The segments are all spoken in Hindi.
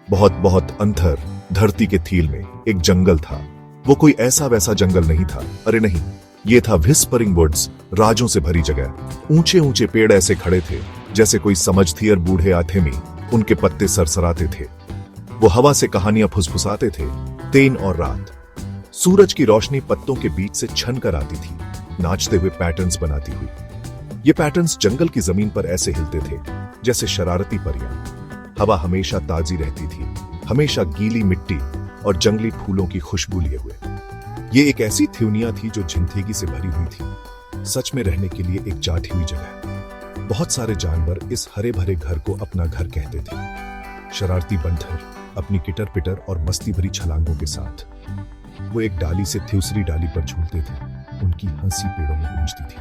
बहुत बहुत अंतर धरती के थील में एक जंगल था। वो कोई ऐसा वैसा जंगल नहीं था, अरे नहीं, ये था व्हिस्परिंग वुड्स, राजों से भरी जगह। ऊंचे ऊंचे पेड़ ऐसे खड़े थे जैसे कोई समझथियर बूढ़े आथेमी, उनके पत्ते सरसराते थे। वो हवा से कहानियां फुसफुसाते थे, दिन और रात। सूरज की रोशनी पत्तों के बीच से छन कर आती थी, नाचते हुए पैटर्न्स बनाती हुई। ये पैटर्न्स जंगल की जमीन पर ऐसे हिलते थे जैसे शरारती परियां। हवा हमेशा ताजी रहती थी, हमेशा गीली मिट्टी और जंगली फूलों की खुशबू लिए हुए। ये एक ऐसी थ्यूनिया थी जो जिंदगी से भरी हुई थी, सच में रहने के लिए एक जाती हुई जगह। बहुत सारे जानवर इस हरे भरे घर को अपना घर कहते थे। शरारती बंदर अपनी किटर पिटर और मस्ती भरी छलांगों के साथ वो एक डाली से दूसरी डाली पर झूलते थे। उनकी हंसी पेड़ों में गूंजती थी।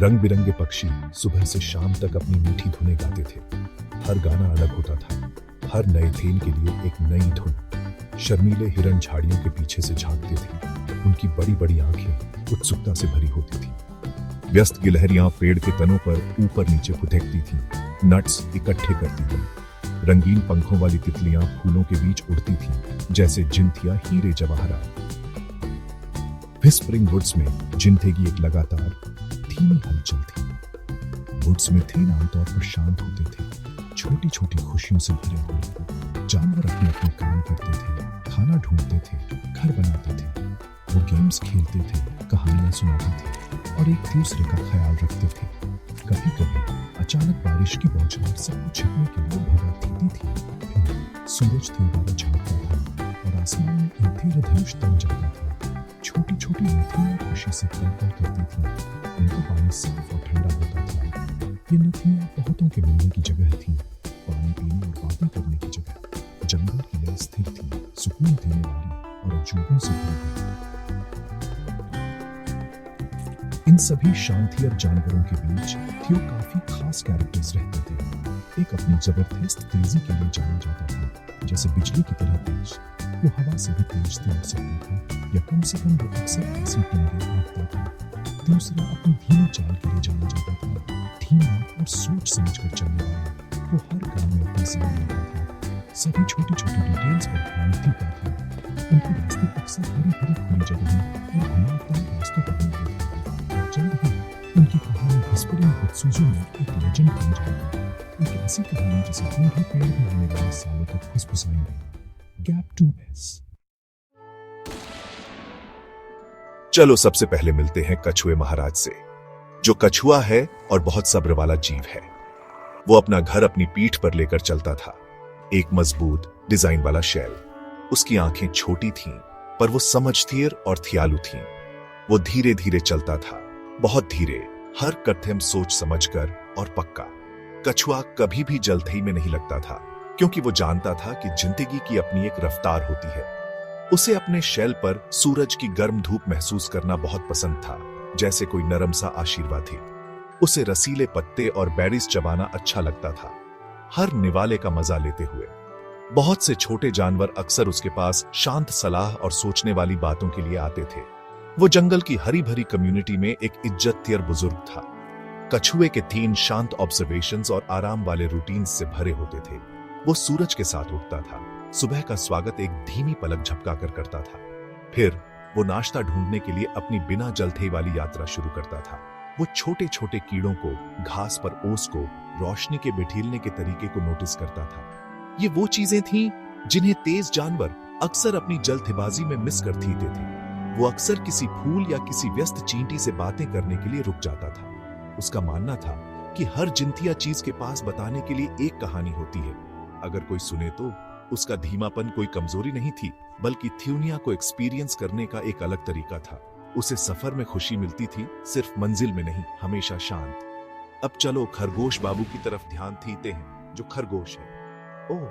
रंग बिरंगे पक्षी सुबह से शाम तक अपनी मीठी धुनें गाते थे। हर गाना अलग होता था, हर नए थेम के लिए एक नई धुन। शर्मीले हिरन झाड़ियों के पीछे से झांकते थे, उनकी बड़ी बड़ी आंखें उत्सुकता से भरी होती थी। व्यस्त गिलहरियां पेड़ के तनों पर ऊपर नीचे फुदकती थीं, नट्स इकट्ठे करती थीं। रंगीन पंखों वाली तितलियां फूलों के बीच उड़ती थीं, जैसे जिंथिया हीरे जवाहरात। व्हिस्परिंग वुड्स में जिंदगी एक लगातार धीमी हलचल थी। वुड्स में थेन आमतौर पर शांत होते थे, छोटी छोटी खुशियों से भरे हुए। जानवर अपने अपने काम करते थे, खाना ढूंढते थे, घर बनाते थे। वो गेम्स खेलते थे, कहानियां सुनाते थे और एक दूसरे का ख्याल रखते थे। कभी कभी अचानक बारिश की बौछार सबको छिपने के लिए भगा देती थी। फिर सूरज दोबारा झांकता था और आसमान में इंद्रधनुष तन जाता था। छोटी छोटी नदियां खुशी से पल करती थीं। उनका पानी साफ और ठंडा होता था। ये नदियां बहुतों के मिलने की जगह थी, पानी पीने और बातें करने की जगह। जंगल की लय स्थिर थी, सुकून देने वाली और अजूबों से भरी हुई। इन सभी शांतियर जानवरों के बीच थियो काफी खास कैरेक्टर्स रहते थे। एक अपनी जबरदस्त तेजी के लिए जाना जाता था, जैसे बिजली की तरह तेज। वो हवा से भी तेज दौड़ सकता था, या कम से कम वो अक्सर ऐसी टीमें भागता था। दूसरा अपनी धीमी चाल के लिए जाना जाता था, धीमा और सोच समझ कर चलने वाला। वो हर काम में अपनी समझ लेता था, सभी छोटी छोटी डिटेल्स पर ध्यान देता था। उनके रास्ते अक्सर हरी हरी खुली जगहों और घुमावदार रास्तों पर मिलते थे। और जल्द ही उनकी कहानी व्हिस्परिंग वुड्स में एक लेजेंड बन जाएगी। एक ऐसी कहानी जिसे बूढ़े पेड़ में आने वाले सालों तक फुसफुसाएंगे। Gap 2S। चलो सबसे पहले मिलते हैं कछुए महाराज से, जो कछुआ है और बहुत सब्र वाला जीव है। वो अपना घर अपनी पीठ पर लेकर चलता था, एक मजबूत डिजाइन वाला शेल। उसकी आंखें छोटी थीं, पर वो समझतीर और थियालु थीं। वो धीरे धीरे चलता था, बहुत धीरे, हर कदम सोच समझकर और पक्का। कछुआ कभी भी जल्दही में नहीं लगता था, क्योंकि वो जानता था कि जिंदगी की अपनी एक रफ्तार होती है। उसे अपने शेल पर सूरज की गर्म धूप महसूस करना बहुत पसंद था, जैसे कोई नरम सा आशीर्वाद ही। उसे रसीले पत्ते और बेरीज चबाना अच्छा लगता था, हर निवाले का मजा लेते हुए। बहुत से छोटे जानवर अक्सर उसके पास शांत सलाह और सोचने वाली बातों के लिए आते थे। वो जंगल की हरी भरी कम्युनिटी में एक इज्जतदार बुजुर्ग था। कछुए के 3 शांत ऑब्जर्वेशंस और आराम वाले रूटीन से भरे होते थे। वो सूरज के साथ उठता था, सुबह का स्वागत एक धीमी पलक झपकाकर करता था। फिर वो नाश्ता ढूंढने के लिए अपनी बिना जलथे वाली यात्रा शुरू करता था। वो छोटे छोटे कीड़ों को, घास पर ओस को, रोशनी के बिठीलने के तरीके को नोटिस करता था। ये वो चीजें थीं जिन्हें तेज जानवर अक्सर अपनी जल्दबाजी में मिस कर देते थे। वो अक्सर किसी फूल या किसी व्यस्त चींटी से बातें करने के लिए रुक जाता था। उसका मानना था कि हर जिंतिया चीज के पास बताने के लिए एक कहानी होती है। अगर कोई सुने तो उसका धीमापन कोई कमजोरी नहीं थी, बल्कि थ्यूनिया को एक्सपीरियंस करने का एक अलग तरीका था। उसे सफर में खुशी मिलती थी, सिर्फ मंजिल में नहीं, हमेशा शांत। अब चलो खरगोश बाबू की तरफ ध्यान देते हैं, जो खरगोश है। ओह,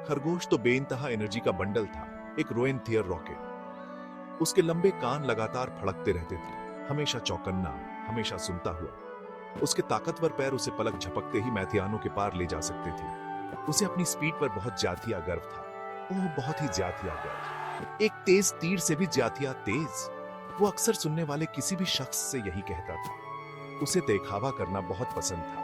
खरगोश तो बेइंतहा एनर्जी का बंडल था, एक रोएंथियर रॉकेट। उसके लंबे कान लगातार फड़कते रहते थे, हमेशा चौकन्ना, हमेशा सुनता हुआ। उसके ताकतवर पैर उसे पलक झपकते ही मैथियानों के पार ले जा सकते थे। उसे अपनी स्पीड पर बहुत ज्यादा गर्व था। ओह, बहुत ही ज्यादा गर्व, एक तेज तीर से भी ज्यादा तेज। वो अक्सर सुनने वाले किसी भी शख्स से यही कहता था। उसे दिखावा करना बहुत पसंद था।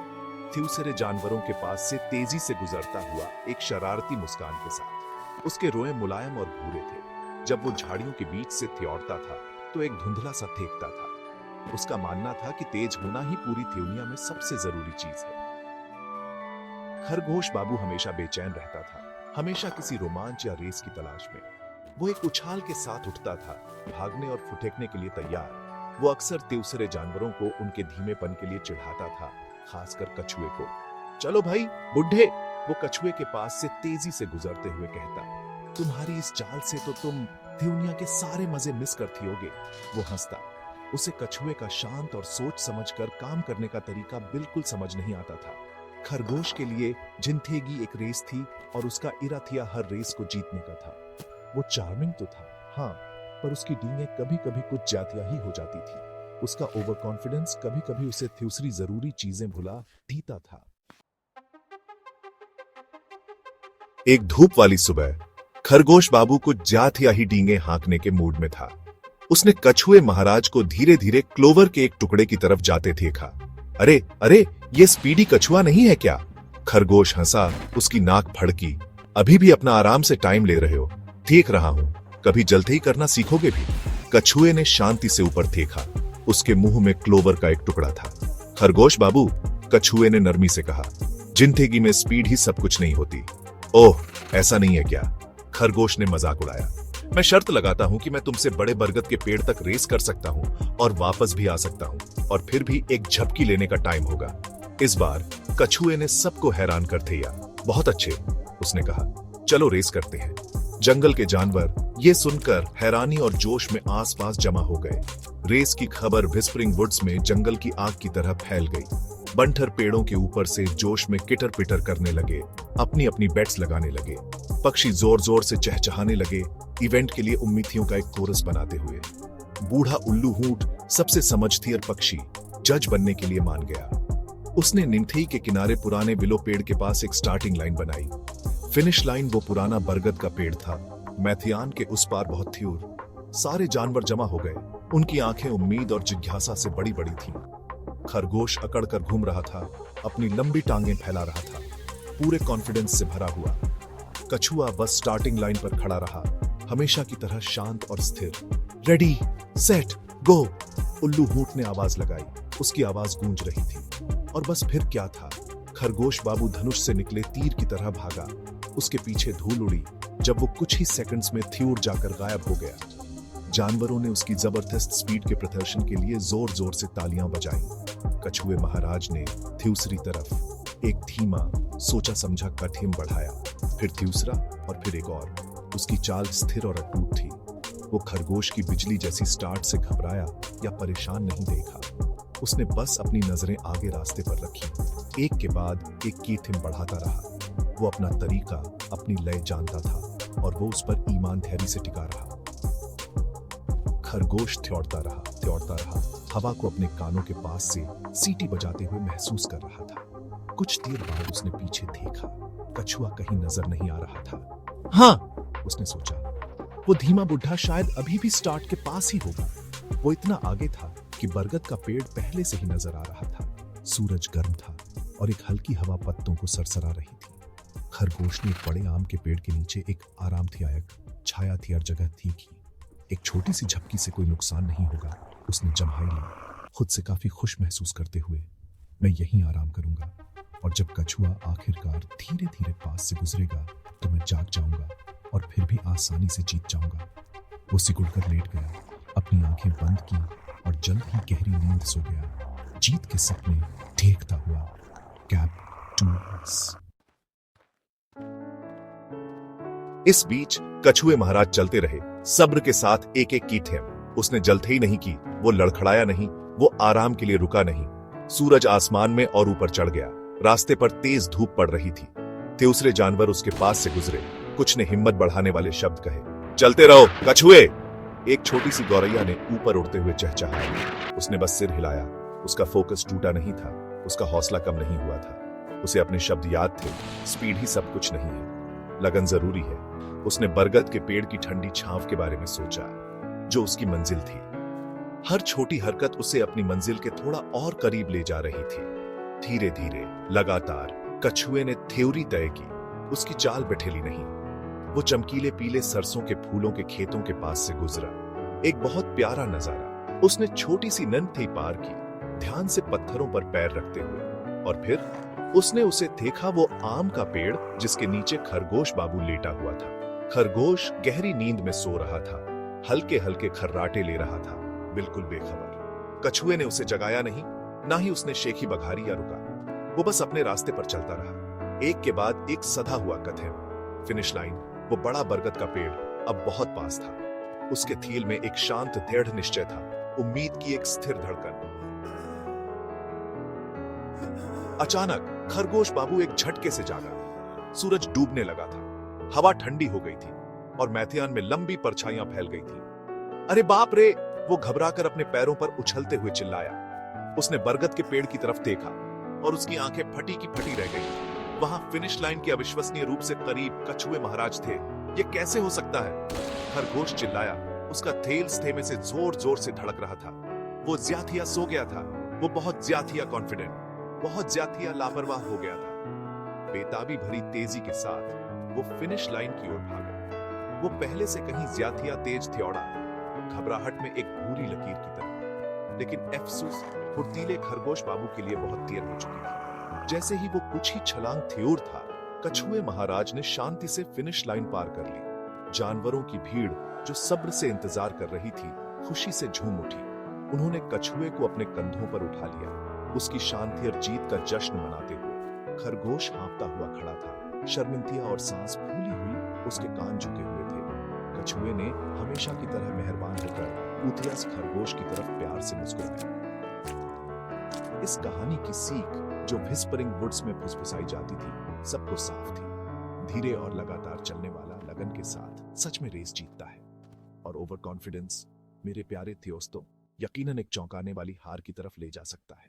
दूसरे जानवरों के पास से तेजी से गुजरता हुआ एक शरारती मुस्कान के साथ। उसके रोए मुलायम और भूरे थे। जब वो झाड़ियों के बीच से त्योड़ता था तो एक धुंधला सा फेंकता था। उसका मानना था कि तेज होना ही पूरी थेउनिया में सबसे जरूरी चीज है। खरगोश बाबू हमेशा बेचैन रहता था, हमेशा किसी रोमांच या रेस की तलाश में। वो एक उछाल के साथ उठता था, भागने और फुटेकने के लिए तैयार। वो अक्सर तेवसरे जानवरों को उनके धीमेपन के लिए चिढ़ाता था, खासकर कछुए को। चलो भाई बुढ़े, वो कछुए के पास से तेजी से गुजरते हुए कहता, तुम्हारी इस चाल से तो तुम दुनिया के सारे मजे मिस करती होगे। वो हंसता। उसे कछुए का शांत और सोच समझकर काम करने का तरीका बिल्कुल समझ नहीं आता था। खरगोश के लिए जिंथेगी एक रेस थी और उसका इरादा हर रेस को जीतने का था। वो चार्मिंग तो था, हाँ, पर उसकी डींगें कभी कभी कुछ जातिया ही हो जाती थी। उसका ओवर कॉन्फिडेंस कभी कभी उसे दूसरी जरूरी चीजें भुला देता था। एक धूप वाली सुबह खरगोश बाबू कुछ जातिया ही डींगे हाँकने के मूड में था। उसने कछुए महाराज को धीरे धीरे क्लोवर के एक टुकड़े की तरफ जाते देखा। अरे अरे, ये स्पीडी कछुआ नहीं है क्या? खरगोश हंसा, उसकी नाक फड़की। अभी भी अपना आराम से टाइम ले रहे हो? देख रहा हूं, कभी जल्दी ही करना सीखोगे भी। कछुए ने शांति से ऊपर देखा। उसके मुंह में क्लोवर का एक टुकड़ा था। खरगोश बाबू, कछुए ने नरमी से कहा, जिंदगी में स्पीड ही सब कुछ नहीं होती। ओह, ऐसा नहीं है क्या? खरगोश ने मजाक उड़ाया। मैं शर्त लगाता हूं कि मैं तुमसे बड़े बरगद के पेड़ तक रेस कर सकता हूं और वापस भी आ सकता हूं, और फिर भी एक झपकी लेने का टाइम होगा। इस बार कछुए ने सबको हैरान कर दिया। बहुत अच्छे, उसने कहा, चलो रेस करते हैं। जंगल के जानवर ये सुनकर हैरानी और जोश में आसपास जमा हो गए। रेस की खबर विस्परिंग वुड्स में जंगल की आग की तरह फैल गई। बंठर पेड़ों के ऊपर से जोश में किटर पिटर करने लगे, अपनी अपनी बेट्स लगाने लगे। पक्षी जोर जोर से चहचहाने लगे, इवेंट के लिए उम्मीदियों का एक कोरस बनाते हुए। बूढ़ा उल्लू ऊंट, सबसे समझदार पक्षी, जज बनने के लिए मान गया। उसने निमथई के किनारे पुराने विलो पेड़ के पास एक स्टार्टिंग लाइन बनाई। फिनिश लाइन वो पुराना बरगद का पेड़ था। मैथियान के उस पार बहुत दूर सारे जानवर जमा हो गए। उनकी आंखें उम्मीद और जिज्ञासा से बड़ी बड़ी थीं। खरगोश अकड़ कर घूम रहा था, अपनी लंबी टांगें फैला रहा था, पूरे कॉन्फिडेंस से भरा हुआ। कछुआ बस स्टार्टिंग लाइन पर खड़ा रहा, हमेशा की तरह शांत और स्थिर। रेडी, सेट, गो, उल्लू ऊंट ने आवाज लगाई। उसकी आवाज गूंज रही थी। और बस फिर क्या था, खरगोश बाबू धनुष से निकले तीर की तरह भागा। उसके पीछे धूल उड़ी जब वो कुछ ही सेकंड्स में थ्यूर जाकर गायब हो गया। जानवरों ने उसकी जबरदस्त स्पीड के प्रदर्शन के लिए जोर जोर से तालियां बजाईं। कछुए महाराज ने दूसरी तरफ एक धीमा सोचा समझा कदम बढ़ाया, फिर दूसरा और फिर एक और। उसकी चाल स्थिर और अटूट थी। वो खरगोश की बिजली जैसी स्टार्ट से घबराया या परेशान नहीं देखा। उसने बस अपनी नजरें आगे रास्ते पर रखी, एक के बाद एक कीथिम बढ़ाता रहा। वो अपना तरीका, अपनी लय जानता था और वो उस पर ईमानदारी से टिका रहा। खरगोश त्योड़ता रहा, हवा को अपने कानों के पास से सीटी बजाते हुए महसूस कर रहा था। कुछ देर बाद उसने पीछे देखा, कछुआ कहीं नजर नहीं आ रहा था। हाँ, उसने सोचा, वो धीमा बुढ़ा शायद अभी भी स्टार्ट के पास ही होगा। वो इतना आगे था कि बरगद का पेड़ पहले से ही नजर आ रहा था। सूरज गर्म था और एक हल्की हवा पत्तों को सरसरा रही थी। खरगोश ने एक बड़े आम के पेड़ के नीचे एक आरामदायक छायादार जगह देखी। एक छोटी सी झपकी से कोई नुकसान नहीं होगा, उसने जम्हाई ली, खुद से काफी खुश महसूस करते हुए। मैं यहीं आराम करूंगा और जब कछुआ आखिरकार धीरे धीरे पास से गुजरेगा तो मैं जाग जाऊंगा और फिर भी आसानी से जीत जाऊंगा। वो सिकुड़कर लेट गया, अपनी आंखें बंद की और जल्द ही गहरी नींद सो गया, जीत के सपने देखता हुआ। Cap 2S। इस बीच कछुए महाराज चलते रहे, सब्र के साथ एक एक कीथेम। उसने जल्दी ही नहीं की, वो लड़खड़ाया नहीं, वो आराम के लिए रुका नहीं। सूरज आसमान में और ऊपर चढ़ गया। रास्ते पर तेज धूप पड़ रही थी। दूसरे जानवर उसके पास से गुजरे। कुछ ने हिम्मत बढ़ाने वाले शब्द कहे। चलते रहो कछुए, एक छोटी सी गौरैया ने ऊपर उड़ते हुए चहचहाया। उसने बस सिर हिलाया। उसका फोकस टूटा नहीं था, उसका हौसला कम नहीं हुआ था। उसे अपने शब्द याद थे, स्पीड ही सब कुछ नहीं है, लगन जरूरी है। उसने बरगद के पेड़ की ठंडी छांव के बारे में सोचा, जो उसकी मंजिल थी। हर छोटी हरकत उसे अपनी मंजिल के थोड़ा और करीब ले जा रही थी। धीरे धीरे, लगातार कछुए ने थ्योरी तय की। उसकी चाल बैठेली नहीं, वो चमकीले पीले सरसों के फूलों के खेतों के पास से गुजरा। एक बहुत प्यारा नजारा। उसने छोटी सी नन्ही पार की, ध्यान से पत्थरों पर पैर रखते हुए, और फिर उसने उसे देखा, वो आम का पेड़ जिसके नीचे खरगोश बाबू लेटा हुआ था। खरगोश गहरी नींद में सो रहा था, हल्के हल्के खर्राटे ले रहा था, बिल्कुल बेखबर। कछुए ने उसे जगाया नहीं, ना ही उसने शेखी बघारी या रुका। वो बस अपने रास्ते पर चलता रहा, एक के बाद एक सधा हुआ कथन। फिनिश लाइन, वो बड़ा बरगद का पेड़ अब बहुत पास था। उसके थील में एक शांत दृढ़ निश्चय था, उम्मीद की एक स्थिर धड़कन। अचानक खरगोश बाबू एक झटके से जागा। सूरज डूबने लगा था, हवा ठंडी हो गई थी और मैदान में लंबी परछाइयां फैल गई थी। अरे बाप रे! वो घबराकर अपने पैरों पर उछलते हुए चिल्लाया। उसने बरगद के पेड़ की तरफ देखा और उसकी आंखें फटी की फटी रह गईं। वहां फिनिश लाइन के अविश्वसनीय रूप से करीब कछुए महाराज थे। ये कैसे हो सकता है? खरगोश चिल्लाया। उसका थेल स्थेमे से जोर जोर से धड़क रहा था। वो ज्याथिया सो गया था। वो बहुत ज्याथिया कॉन्फिडेंट, बहुत ज्याथिया लापरवाह हो गया था। बेताबी भरी तेजी के साथ वो फिनिश लाइन की ओर भागा। वो पहले से कहीं ज्याथिया तेज थ्योड़ा, घबराहट में एक भूरी लकीर की तरह। लेकिन अफसोस फुर्तीले खरगोश बाबू के लिए बहुत देर हो चुकी थी। जैसे ही वो कुछ ही छलांग थ्योर था, कछुए महाराज ने शांति से फिनिश लाइन पार कर ली। जानवरों की भीड़ जो सब्र से इंतजार कर रही थी, खुशी से झूम उठी। उन्होंने कछुए को अपने कंधों पर उठा लिया, उसकी शांति और जीत का जश्न मनाते हुए। खरगोश हाँफता हुआ खड़ा था, शर्मिंदिया और सांस फूली हुई उसके कान झुके हुए थे। कछुए ने हमेशा की तरह मेहरबान होकर उथियास खरगोश की तरफ प्यार से मुस्कुराया। इस कहानी की सीख जो व्हिस्परिंग वुड्स में फुसफुसाई जाती थी, सबको साफ थी। धीरे और लगातार चलने वाला लगन के साथ सच में रेस जीतता है, और ओवर कॉन्फिडेंस, मेरे प्यारे दोस्तों, यकीनन एक चौंकाने वाली हार की तरफ ले जा सकता है।